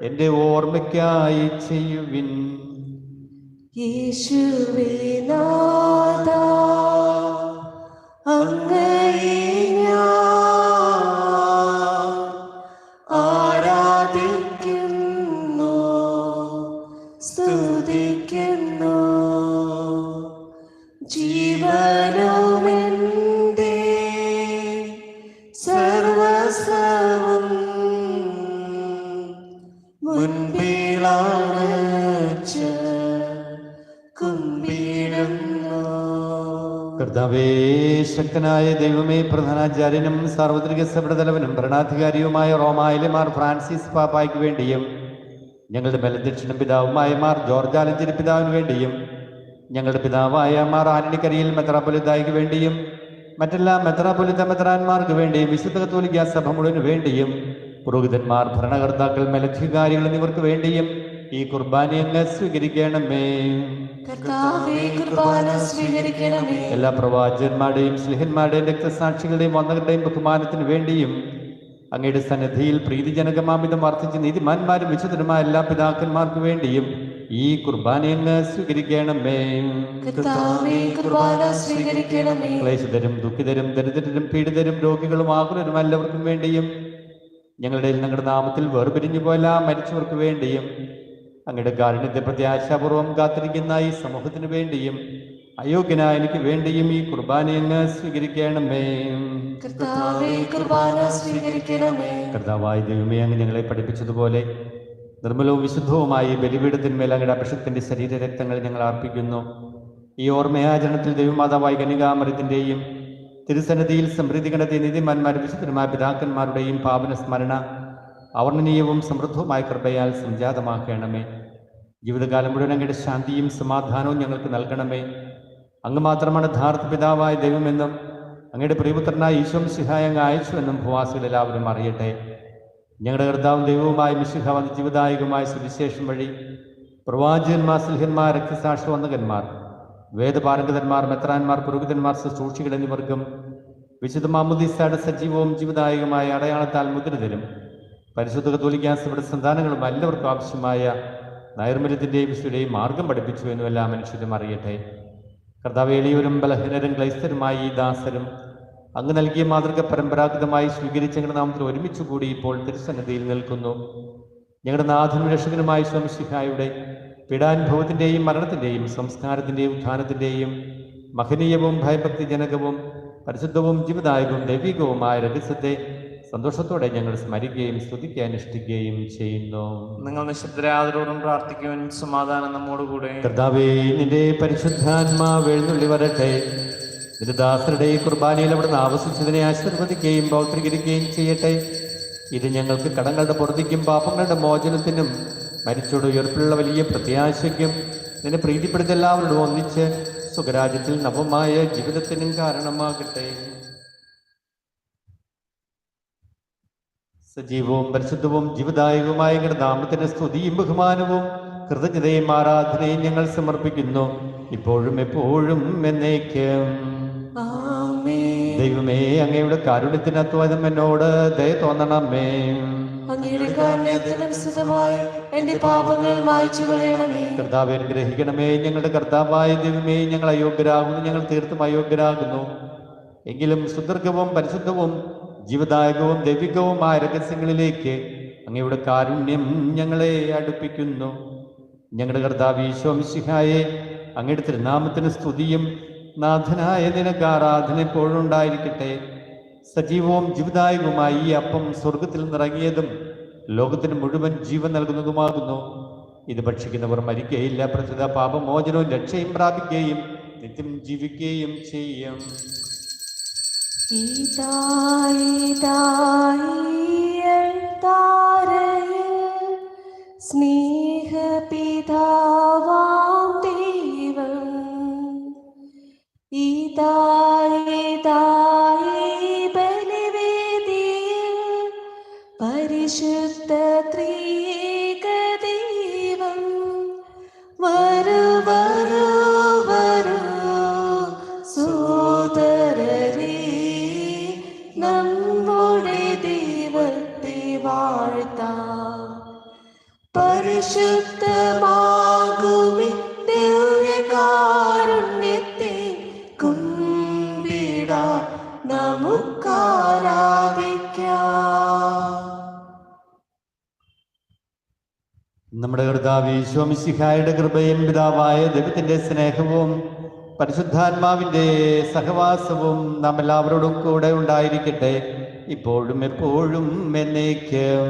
എൻ്റെ ഓർമ്മയ്ക്കായി ചെയ്യുവിൻ. യേശുവേ നാഥാ, അങ്ങയെ ഞാൻ ആരാധിക്കുന്നു, സ്തുതിക്കുന്നു. ജീവനുമെൻ്റെ സർവസ്വവും മുൻപിലാണച്ച് കുമ്പിടുന്നു. കർത്താവേ, ശക്തനായ ദൈവമേ, പ്രധാനാചാര്യനും സാർവത്രിക സഭയുടെ തലവനും ഭരണാധികാരിയുമായ റോമായിലെ മാർ ഫ്രാൻസിസ് പാപ്പായ്ക്ക് വേണ്ടിയും ഞങ്ങളുടെ മേലധ്യക്ഷനും പിതാവുമായ മാർ ജോർജ് ആലഞ്ചേരി പിതാവിന് വേണ്ടിയും ഞങ്ങളുടെ പിതാവായ മാർ ആന്റണിക്കരിയിൽ മെത്രാപ്പൊലിത്തായ്ക്ക് വേണ്ടിയും മറ്റെല്ലാ മെത്രാപ്പൊലിത്ത മെത്രാന്മാർക്ക് വേണ്ടിയും വിശുദ്ധ കത്തോലിക്ക സഭ മുഴുവന് വേണ്ടിയും പുരോഹിതന്മാർ, ഭരണകർത്താക്കൾ, മേലധികാരികൾ എന്നിവർക്ക് വേണ്ടിയും ഈ കുർബാന അങ്ങ് സ്വീകരിക്കണമേ. എല്ലാ പ്രവാചകന്മാരുടെയും സ്ലിഹന്മാരുടെയും രക്തസാക്ഷികളുടെയും വന്നവരുടെയും ബഹുമാനത്തിന് വേണ്ടിയും അങ്ങയുടെ സന്നിധിയിൽ പ്രീതിജനകമാമിതം വർദ്ധിച്ച് നീതിമാന്മാരും വിശുദ്ധരുമായ എല്ലാ പിതാക്കന്മാർക്ക് വേണ്ടിയും ഈ കുർബാന അങ്ങ് സ്വീകരിക്കണമേ. ക്ലേശിതരും ദുഃഖിതരും ദരിദ്രരും പീഡിതരും രോഗികളും ആകുലരും എല്ലാവർക്കും വേണ്ടിയും ഞങ്ങളുടെ ഞങ്ങളുടെ നാമത്തിൽ വേർപിരിഞ്ഞു പോല മരിച്ചവർക്ക് വേണ്ടിയും അങ്ങയുടെ കാരുണ്യത്തെ പ്രത്യാശാപൂർവം കാത്തിരിക്കുന്ന ഈ സമൂഹത്തിന് വേണ്ടിയും അയോഗ്യനായ എനിക്ക് വേണ്ടിയും ഈ കുർബാന അങ്ങ് സ്വീകരിക്കണമേ. കർത്താവായ ദൈവമേ, അങ്ങ് ഞങ്ങളെ പഠിപ്പിച്ചതുപോലെ നിർമ്മലവും വിശുദ്ധവുമായി ബലിപീഠത്തിന്മേൽ അങ്ങയുടെ അഭിഷേകത്തിന്റെ ശരീരരക്തങ്ങൾ ഞങ്ങൾ അർപ്പിക്കുന്നു. ഈ ഓർമ്മയാചരണത്തിൽ ദൈവമാതാവായ കന്യകാമറിയത്തിന്റെയും തിരുസന്നിധിയിൽ സമൃദ്ധി കണ്ടെത്തിയ നീതിമാന്മാരും വിശുദ്ധരുമായ പിതാക്കന്മാരുടെയും പാവന സ്മരണ അവർണ്ണനീയവും സമൃദ്ധവുമായ കൃപയാൽ സംജാതമാക്കണമേ. ജീവിതകാലം മുഴുവൻ അങ്ങയുടെ ശാന്തിയും സമാധാനവും ഞങ്ങൾക്ക് നൽകണമേ. അങ്ങ് മാത്രമാണ് യഥാർത്ഥ പിതാവായ ദൈവമെന്നും അങ്ങയുടെ പ്രിയപുത്രനായ ഈശോ മിശിഹായ അങ്ങ് അയച്ചുവെന്നും ഭൂവാസികൾ എല്ലാവരും അറിയട്ടെ. ഞങ്ങളുടെ കർത്താവും ദൈവവുമായ മിശിഹ വന്ന ജീവദായകമായ സുവിശേഷം വഴി പ്രവാചകന്മാർ, സ്ലിഹന്മാർ, രക്തസാക്ഷി വന്ദകന്മാർ, വേദപാരംഗതന്മാർ, മെത്രാന്മാർ, പുരോഹിതന്മാർ, ശുശ്രൂഷികൾ എന്നിവർക്കും വിശുദ്ധ മാമോദീസയുടെ സജീവവും ജീവദായകമായ അടയാളത്താൽ മുദ്രിതരും പരിശുദ്ധ കത്തോലിക്കാ സഭയുടെ സന്താനങ്ങളും എല്ലാവർക്കും ആവശ്യമായ നൈർമല്യത്തിൻ്റെയും വിശുദ്ധയുടെയും മാർഗം പഠിപ്പിച്ചു എന്നും എല്ലാ മനുഷ്യരും അറിയട്ടെ. കർത്താവ്, എളിയവരും ബലഹീനരും ക്ലൈസ്തരുമായി ഈ ദാസരും അങ്ങ് നൽകിയ മാതൃക പരമ്പരാഗതമായി സ്വീകരിച്ച ഞങ്ങളുടെ നാമത്തിൽ ഒരുമിച്ച് കൂടി ഇപ്പോൾ തിരുസന്നിധിയിൽ നിൽക്കുന്നു. ഞങ്ങളുടെ നാഥനും രക്ഷകനുമായ ഈശോ മിശിഹായുടെ പീഡാനുഭവത്തിൻ്റെയും മരണത്തിൻ്റെയും സംസ്കാരത്തിൻ്റെയും ഉത്ഥാനത്തിൻ്റെയും മഹനീയവും ഭയഭക്തിജനകവും പരിശുദ്ധവും ജീവദായകവും ദൈവികവുമായ രഹസ്യത്തെ സന്തോഷത്തോടെ ഞങ്ങൾ സ്മരിക്കുകയും സ്തുതിക്കുകയും അനുഷ്ഠിക്കുകയും ചെയ്യുന്നു. നിങ്ങൾ നിശബ്ദരെ ആദരവോടും പ്രാർത്ഥിക്കുവാൻ സമാധാനം നമ്മോടുകൂടെ. കർത്താവേ, നിന്റെ പരിശുദ്ധാത്മാവ് എഴുന്നള്ളി വരട്ടെ. നിന്റെ ദാസരുടെ ഈ കുർബാനയിൽ അവിടുന്ന് ആവസിച്ചതിനെ ആശീർവദിക്കുകയും പൗത്രീകരിക്കുകയും ചെയ്യട്ടെ. ഇത് ഞങ്ങൾക്ക് കടങ്ങളുടെ പൊറുതിക്കും പാപങ്ങളുടെ മോചനത്തിനും മരിച്ചോട് ഉയർപ്പിലുള്ള വലിയ പ്രത്യാശയ്ക്കും നിന്നെ പ്രീതിപ്പെടുത്തി എല്ലാവരോടും ഒന്നിച്ച് സുഖരാജ്യത്തിൽ നവമായ ജീവിതത്തിനും കാരണമാകട്ടെ. സജീവവും പരിശുദ്ധവും ജീവദായകവുമായ ഞങ്ങളുടെ നാമത്തിന് സ്തുതിയും ബഹുമാനവും കൃതജ്ഞതയും ആരാധനയും ഞങ്ങൾ സമർപ്പിക്കുന്നു ഇപ്പോഴും എപ്പോഴും എന്നേക്കും. ആമേൻ. ദൈവമേ, അങ്ങയുടെ കാരുണ്യത്തിന് അത്വതം എന്നോട് ദയ തോന്നണമേ. അങ്ങയുടെ കാരുണ്യത്തിനനുസൃതമായി എന്റെ പാപങ്ങൾ മായ്ച്ചു കളയണമേ. കർത്താവെ, അനുഗ്രഹിക്കണമേ. ഞങ്ങളുടെ കർത്താവായ ദൈവമേ, ഞങ്ങൾ അയോഗ്യരാകുന്നു, ഞങ്ങൾ തീർത്തും അയോഗ്യരാകുന്നു. എങ്കിലും സുദീർഘവും പരിശുദ്ധവും ജീവദായകവും ദൈവികവുമായ രഹസ്യങ്ങളിലേക്ക് അങ്ങയുടെ കാരുണ്യം ഞങ്ങളെ അടുപ്പിക്കുന്നു. ഞങ്ങളുടെ കർത്താവ് ഈശോ മിശിഹായെ, അങ്ങയുടെ തിരുനാമത്തിന് സ്തുതിയും നാഥനായ നിനക്ക് ആരാധന എപ്പോഴും ഉണ്ടായിരിക്കട്ടെ. സജീവവും ജീവദായകവുമായി ഈ അപ്പം സ്വർഗത്തിൽ നിറങ്ങിയതും ലോകത്തിന് മുഴുവൻ ജീവൻ നൽകുന്നതുമാകുന്നു. ഇത് ഭക്ഷിക്കുന്നവർ മരിക്കുകയില്ല, പ്രത്യുത പാപമോചനവും രക്ഷയും പ്രാപിക്കുകയും നിത്യം ജീവിക്കുകയും ചെയ്യും. സ്നേഹപിതാവാം ദൈവം ബലിവേദിയിൽ പരിശുദ്ധ ത്രിയേക ദൈവം വരൂ വരൂ വരൂ സോദരരേ, നമ്മുടെ ദൈവത്തെ വാഴ്ത്താം. പരിശുദ്ധമാകുമി ദിവ്യകാരുണ്യത്തെ കുമ്പിടാം, നമുക്കാരാധിക്കാം. നമ്മുടെ കർത്താവ് ഈശോ മിശിഹായുടെ കൃപയും പിതാവായ ദൈവത്തിന്റെ സ്നേഹവും പരിശുദ്ധാത്മാവിന്റെ സഹവാസവും നാം എല്ലാവരോടും കൂടെ ഉണ്ടായിരിക്കട്ടെ, ഇപ്പോഴും എപ്പോഴും എന്നേക്കും.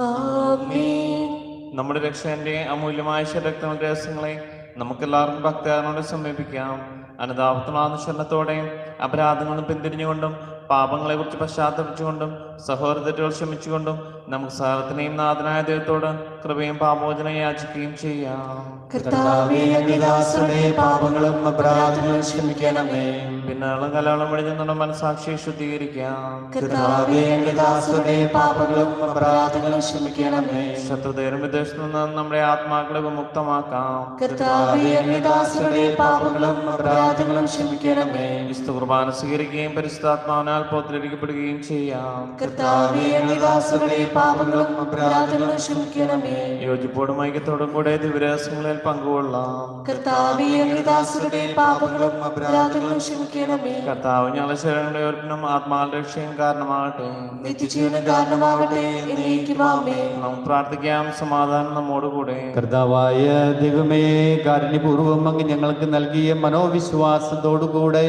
ആമേൻ. നമ്മുടെ രക്ഷകന്റെ അമൂല്യമായ രക്തങ്ങളുടെ രഹസ്യങ്ങളെ നമുക്കെല്ലാവർക്കും ഭക്തിയോടെ സമീപിക്കാം. അനുതാപത്തിനാനുശരണത്തോടെയും അപരാധങ്ങളും പിന്തിരിഞ്ഞുകൊണ്ടും പാപങ്ങളെ കുറിച്ച് പശ്ചാത്തപിച്ചുകൊണ്ടും സഹോദരത്തെറ്റുകൾ ക്ഷമിച്ചുകൊണ്ടും നമുക്ക് സകലത്തിനെയും നാഥനായ ദൈവത്തോട് കൃപയും പാപോചനം യാചിക്കുകയും ചെയ്യാം. കർത്താവേ, അങ്ങേ ദാസരുടെ പാപങ്ങളും അപരാധങ്ങളും ക്ഷമിക്കണമേ. പിന്നാളും കലാളം വഴി നമ്മുടെ മനസാക്ഷിയെ ശുദ്ധീകരിക്കാം. കർത്താവേ, അങ്ങേ ദാസരുടെ പാപങ്ങളും അപരാധങ്ങളും ക്ഷമിക്കണമേ. ശത്രുതയും വിദേശത്തു നിന്ന് നമ്മുടെ ആത്മാക്കളെ വിമുക്തമാക്കാം. കർത്താവേ, അങ്ങേ ദാസരുടെ പാപങ്ങളും അപരാധങ്ങളും ക്ഷമിക്കണമേ. വിശുദ്ധ കുർബാന സ്വീകരിക്കുകയും പരിശുദ്ധാത്മാവിനാൽ പോത്തിരിക്കപ്പെടുകയും ചെയ്യാം. കർത്താവേ, അങ്ങേ ദാസരുടെ പാപങ്ങളും അപരാധങ്ങളും ക്ഷമിക്കണമേ. യോജിപ്പോടും ഐക്യത്തോടും കൂടെ ദിവ്യരഹസ്യങ്ങളിൽ പങ്കുകൊള്ളാം. കർത്താവേ, അങ്ങേ ദാസരുടെ പാപങ്ങളും അപരാധങ്ങളും ക്ഷമിക്കണമേ. കർത്താവ് ഞങ്ങളുടെ ശരണങ്ങളുടെ ഓർപ്പിനും ആത്മാവിന്റെ രക്ഷയും കാരണമാകട്ടെ. നിത്യജീവനം കാരണമാകട്ടെ. എന്നേക്കും ആമേൻ. നമുക്ക് പ്രാർത്ഥിക്കാം. സമാധാനം നമ്മോടുകൂടെ. കർത്താവായ ദൈവമേ, കാരുണ്യപൂർവ്വം അങ്ങ് ഞങ്ങൾക്ക് നൽകിയ മനോവിശ്വാസത്തോടുകൂടെ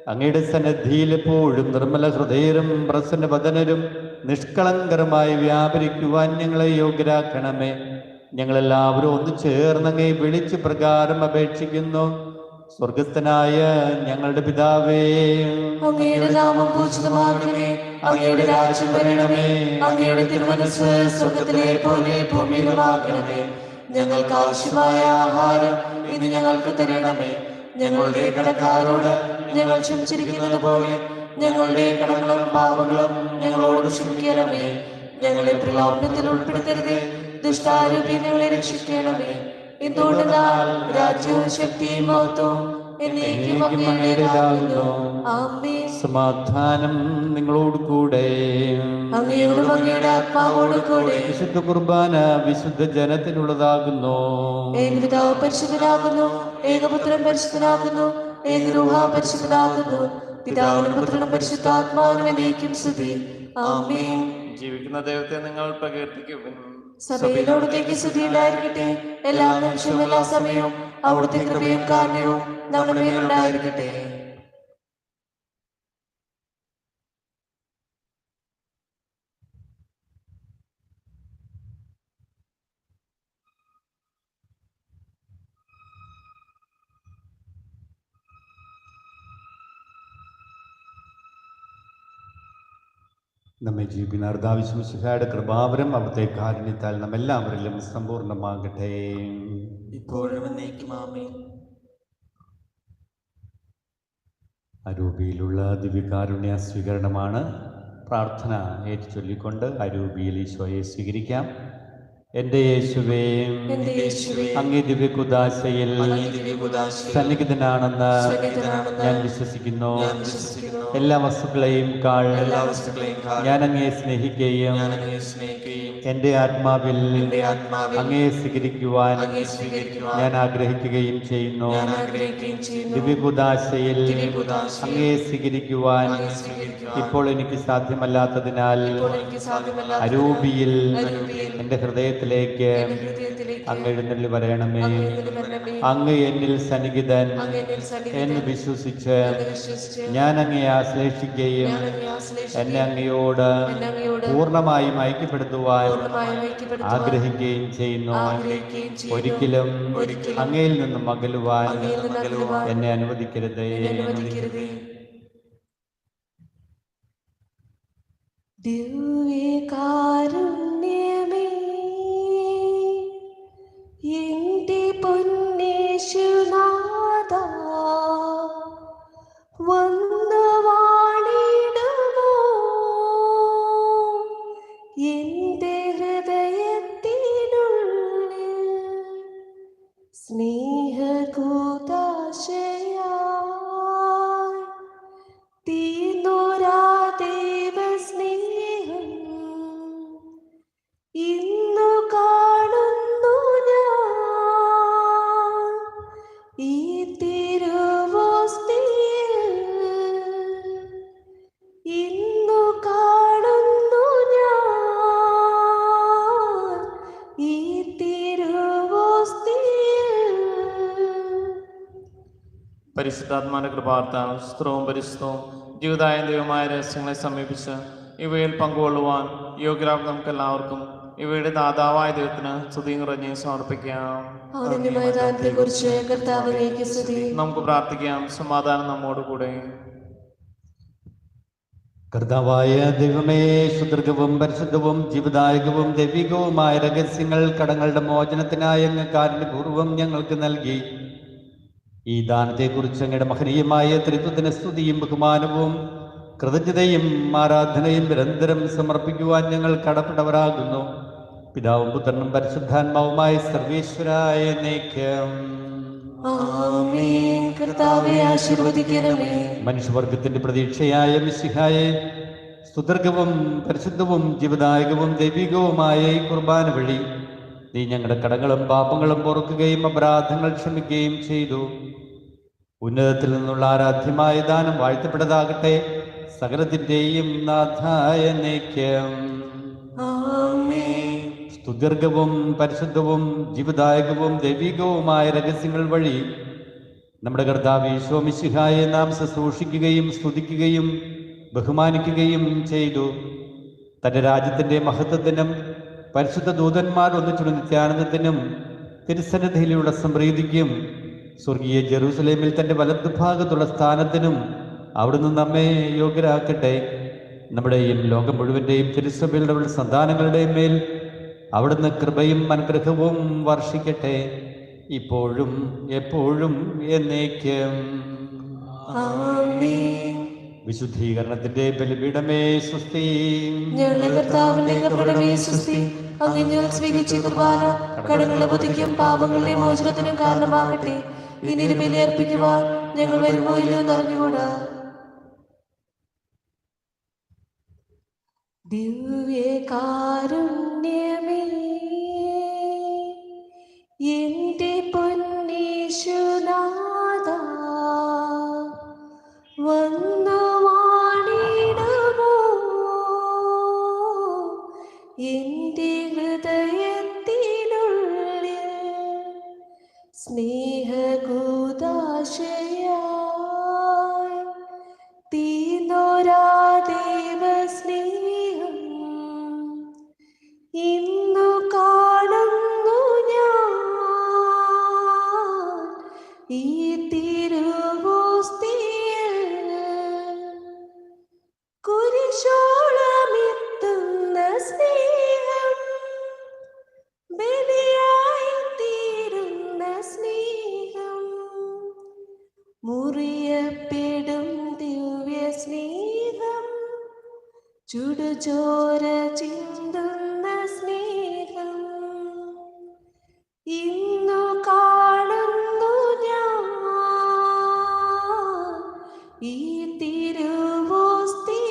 അങ്ങയുടെ സന്നിധിയിൽ എപ്പോഴും നിർമ്മല ഹൃദയരും പ്രസന്നവദനരും നിഷ്കളങ്കരമായി വ്യാപരിക്കുവാൻ ഞങ്ങളെ യോഗ്യരാക്കണമേ. ഞങ്ങളെല്ലാവരും ഒന്ന് ചേർന്ന് അങ്ങേ വിളിച്ച് പ്രകാരം അപേക്ഷിക്കുന്നു. സ്വർഗസ്ഥനായ ഞങ്ങളുടെ പിതാവേ, അങ്ങയുടെ നാമം പൂജിതമാകണമേ. അങ്ങയുടെ രാജ്യം വരണമേ. അങ്ങയുടെ തിരുമനസ്സ് സ്വർഗത്തിലെ പോലെ ഭൂമിയിലുമാകണമേ. ഞങ്ങൾക്ക് ആവശ്യമായ ആഹാരം ഇന്ന് ഞങ്ങൾക്ക് തരണമേ. ഞങ്ങളുടെ കടക്കാരോട് ഞങ്ങൾ ക്ഷമിച്ചിരിക്കുന്നത് പോലെ ഞങ്ങളുടെ കടങ്ങളും പാപങ്ങളും ഞങ്ങളോട് ക്ഷമിക്കണമേ. ഞങ്ങളെ പ്രലോഭനത്തിൽ ഉൾപ്പെടുത്തരുതേ, ദുഷ്ടാരൂപിയിൽ ഞങ്ങളെ രക്ഷിക്കണമേ. എന്തുകൊണ്ടെന്നാൽ രാജ്യവും ശക്തിയും മഹത്വവും എന്നേക്കും അങ്ങയുടേതാകുന്നു. ആമേൻ. സമാധാനം നിങ്ങളോട് കൂടെ. അങ്ങയോടും അങ്ങയുടെ ആത്മാവോടും കൂടെ. വിശുദ്ധ കുർബാന വിശുദ്ധ ജനത്തിനുള്ളതാകുന്നു. ഏകപിതാവ് പരിശുദ്ധനാകുന്നു, ഏകപുത്രൻ പരിശുദ്ധനാകുന്നു, ഏകരൂഹ പരിശുദ്ധനാകുന്നു. പിതാവിനും പുത്രനും പരിശുദ്ധാത്മാവിനും എന്നേക്കും സ്തുതി. ആമേൻ. ജീവിക്കുന്ന ദൈവത്തെ നിങ്ങൾ പ്രകീർത്തിക്കുവിൻ. സഭയിലോടത്തേക്ക് സ്തുതി ഉണ്ടായിരിക്കട്ടെ. എല്ലാ നിമിഷവും എല്ലാ സമയവും അവിടുത്തെ കൃപയും കാരുണ്യവും നമ്മുടെ മേലുണ്ടായിരിക്കട്ടെ. നമ്മെ ജീവിക്കുന്ന കർത്താവിശ്വസിഹായുടെ കൃപാവരം അവിടുത്തെ കാരുണ്യത്താൽ നമ്മെല്ലാവരിലും സമ്പൂർണ്ണമാകട്ടെ. ഇപ്പോഴും എന്നേക്കും ആമേൻ. അരൂപിയിലുള്ള ദിവ്യകാരുണ്യ സ്വീകരണമാണ്. പ്രാർത്ഥന ഏറ്റുചൊല്ലിക്കൊണ്ട് അരൂപിയിൽ ഈശോയെ സ്വീകരിക്കാം. എന്റെ യേശുവേ, എന്റെ യേശുവേ, അങ്ങേ ദിവ്യകുദാശയിൽ അങ്ങേ ദിവ്യകുദാശയിൽ സന്നിഹിതനാണെന്ന് സന്നിഹിതനാണെന്ന് ഞാൻ വിശ്വസിക്കുന്നു. ഞാൻ വിശ്വസിക്കുന്നു. എല്ലാ വസ്തുക്കളെയും കാൾ എല്ലാ വസ്തുക്കളെയും കാൾ ഞാൻ അങ്ങയെ സ്നേഹിക്കുകയും ഞാൻ അങ്ങയെ സ്നേഹിക്കുകയും എന്റെ ആത്മാവിൽ എന്റെ ആത്മാവിൽ അങ്ങയെ സ്വീകരിക്കുവാൻ അങ്ങയെ സ്വീകരിക്കുവാൻ ഞാൻ ആഗ്രഹിക്കുകയും ചെയ്യുന്നു. ഞാൻ ആഗ്രഹിക്കുകയും ചെയ്യുന്നു. ദിവ്യകുദാശയിൽ ദിവ്യകുദാശയിൽ അങ്ങയെ സ്വീകരിക്കുവാൻ അങ്ങയെ സ്വീകരിക്കുവാൻ ഇപ്പോൾ എനിക്ക് സാധ്യമല്ലാത്തതിനാൽ ഇപ്പോൾ എനിക്ക് സാധ്യമല്ലാത്തതിനാൽ അരൂപിയിൽ അരൂപിയിൽ എന്റെ ഹൃദയത്തിലേക്ക് എന്റെ ഹൃദയത്തിലേക്ക് അങ്ങ് എഴുന്നള്ളി വരണമേ. അങ്ങ് എഴുന്നള്ളി വരണമേ. അങ്ങ് എന്നിൽ സന്നിഹിതൻ അങ്ങ് എന്നിൽ സന്നിഹിതൻ എന്ന് വിശ്വസിച്ച് എന്ന് വിശ്വസിച്ച് ഞാൻ അങ്ങയെ ആശ്ലേഷിക്കുകയും ഞാൻ അങ്ങയെ ആശ്ലേഷിക്കുകയും എന്നെ അങ്ങയോട് എന്നെ അങ്ങയോട് പൂർണ്ണമായും ഐക്യപ്പെടുത്തുവാൻ പൂർണ്ണമായും ഐക്യപ്പെടുത്തുവാൻ ആഗ്രഹിക്കുകയും ചെയ്യുന്നു. ആഗ്രഹിക്കുകയും ചെയ്യുന്നു. ഒരിക്കലും അങ്ങയിൽ നിന്നും അകലുവാൻ അങ്ങയിൽ നിന്ന് അകലുവാൻ എന്നെ അനുവദിക്കരുതേ. എന്നെ അനുവദിക്കരുതേ. ദിവ്യകാരുണ്യമേ, എന്റെ പൊന്നേശുനാഥാ, വന്നു വാണിടുമോ എന്റെ ഹൃദയത്തിനുള്ളിൽ സ്നേഹകൂദാശയായി തീർന്നൊരാ ദൈവസ്നേഹം ഇന്നു കാണുന്നു ഞാൻ ഈ തിരുവോസ്തിയിൽ. ഇന്നു കാണുന്നു ഞാൻ ഈ തിരുവോസ്തിയിൽ. പരിശുദ്ധാത്മാവിന്റെ കൃപാർത്ഥാണ് സ്ത്രവും പരിശുദ്ധവും ജീവിതായ ദൈവമായ രഹസ്യങ്ങളെ സമീപിച്ച് ഇവയിൽ പങ്കുകൊള്ളുവാൻ യോഗ്യരാകും നമുക്ക് എല്ലാവർക്കും ഇവയുടെ ദാതാവായ ദൈവത്തിന് സ്തുതി നിറഞ്ഞ് സമർപ്പിക്കാം. ആനന്ദമായ ദാനത്തെക്കുറിച്ച് കർത്താവിലേക്ക് സ്തുതി. നമുക്ക് പ്രാർത്ഥിക്കാം. സമാധാനം നമ്മോടുകൂടെ. കർത്താവായ ദൈവമേ, സുദീർഘവും പരിശുദ്ധവും ജീവദായകവും ദൈവികവുമായ രഹസ്യങ്ങൾ കടങ്ങളുടെ മോചനത്തിനായി അങ്ങ് കാരുണ്യപൂർവ്വം ഞങ്ങൾക്ക് നൽകി. ഈ ദാനത്തെക്കുറിച്ച് അങ്ങയുടെ മഹനീയമായ ത്രിത്വത്തിന് സ്തുതിയും ബഹുമാനവും കൃതജ്ഞതയും ആരാധനയും നിരന്തരം സമർപ്പിക്കുവാൻ ഞങ്ങൾ കടപ്പെട്ടവരാകുന്നു. പിതാവും പുത്രനും പരിശുദ്ധാത്മാവുമായ സർവേശ്വരായ എന്നേക്കും. ആമേൻ. കർത്താവേ ആശീർവദിക്കണമേ. മനുഷ്യവർഗത്തിന്റെ പ്രതീക്ഷയായ മിശിഹായെ, സുദീർഘവും പരിശുദ്ധവും ജീവദായകവും ദൈവികവുമായ ഈ കുർബാന വഴി നീ ഞങ്ങളുടെ കടങ്ങളും പാപങ്ങളും പൊറുക്കുകയും അപരാധങ്ങൾ ക്ഷമിക്കുകയും ചെയ്തു. ഉന്നതത്തിൽ നിന്നുള്ള ആരാധ്യമായ ദാനം വാഴ്ത്തപ്പെട്ടതാകട്ടെ. സകലത്തിന്റെയും നാഥായ എന്നേക്കും. ആമേൻ. സുദീർഘവും പരിശുദ്ധവും ജീവദായകവും ദൈവികവുമായ രഹസ്യങ്ങൾ വഴി നമ്മുടെ കർത്താവ് ഈശോ മിശിഹായെ നാം ശുശ്രൂഷിക്കുകയും സ്തുതിക്കുകയും ബഹുമാനിക്കുകയും ചെയ്തു. തന്റെ രാജ്യത്തിന്റെ മഹത്വത്തിനും പരിശുദ്ധ ദൂതന്മാർ ഒന്നിച്ചുള്ള നിത്യാനന്ദത്തിനും തിരുസന്നിധിയിലുള്ള സംപ്രീതിക്കും സ്വർഗീയ ജെറൂസലേമിൽ തന്റെ വലതുഭാഗത്തുള്ള സ്ഥാനത്തിനും അവിടുന്ന് നമ്മെ യോഗ്യരാക്കട്ടെ. നമ്മുടെയും ലോകം മുഴുവൻ്റെയും തിരുസഭയുടെ സന്താനങ്ങളുടെയും മേൽ അവിടുന്ന് കൃപയും അനുഗ്രഹവും വർഷിക്കട്ടെ, ഇപ്പോഴും എപ്പോഴും എന്നേക്കും. ആമേൻ. വിശുദ്ധീകരണത്തിന്റെ ബലിപീഠമേ സ്വസ്തി. ഞങ്ങളുടെ കർത്താവിന്റെ കൃപയുടെ സ്വസ്തി. അങ്ങ് ഞങ്ങൾ സ്വീകരിച്ച കുർബാന കടങ്ങളുടെ ബുദ്ധിക്കും പാപങ്ങളുടെ മോചനത്തിനും കാരണമാകട്ടെ. ഇനി ഒരു ബലി അർപ്പിക്കുവാൻ ഞങ്ങൾ വരുമോ ഇല്ലയോ എന്നറിഞ്ഞുകൂടാ. ദിവ്യകാരുണ്യമേ, എന്റെ പൊന്നേശുനാഥാ, വന്നു വാണിടുമോ എന്റെ ഹൃദയത്തിനുള്ളിൽ സ്നേഹകൂദാശയായി തീർന്നൊരാ ദൈവസ്നേഹം ഇന്നു കാണുന്നു ഞാൻ ഈ തിരുവോസ്തിയിൽ. കുരിശോളമെത്തുന്ന സ്നേഹം, ബലിയായി തീരുന്ന സ്നേഹം, മുറിയപ്പെടും ദിവ്യ സ്നേഹം, ചുടുചോര ചിന്തുന്ന സ്നേഹം, ഇന്നു കാണുന്നു ഞാൻ ഈ തിരുവോസ്തിയിൽ